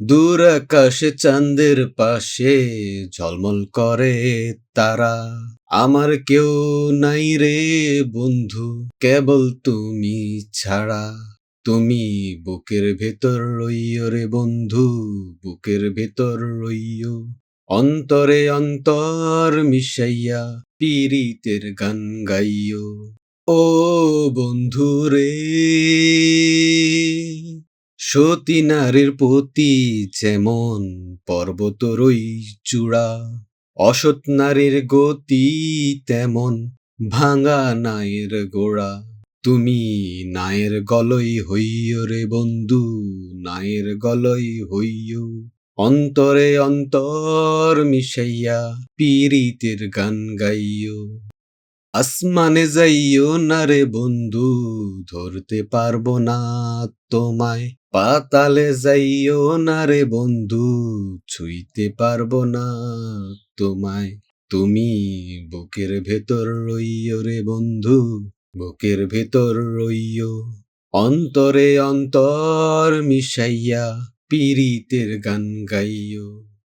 দূর আকাশে চাঁদের পাশে ঝলমল করে তারা। আমার কেউ নাই রে বন্ধু, কেবল তুমি ছাড়া। তুমি বুকের ভেতর রইও রে বন্ধু, বুকের ভেতর রইও। অন্তরে অন্তর মিশাইয়া পীরিতের গান গাইও। ও বন্ধু রে, সতী নারীর প্রতি যেমন পর্বতরই চূড়া, অসৎ নারীর গতি তেমন ভাঙা নায়ের গোড়া। তুমি নায়ের গলই হইও রে বন্ধু, নায়ের গলই হইও। অন্তরে অন্তর মিশাইয়া পীরিতের গান গাইও। আসমানে যাইও না রে বন্ধু, ধরতে পারবো না তোমায়। পাতালে যাইও না রে বন্ধু, ছুঁইতে পারবো না তোমায়। তুমি বুকের ভেতর রইও রে বন্ধু, বুকের ভেতর রইও। অন্তরে অন্তর মিশাইয়া পীরিতের গান গাইও।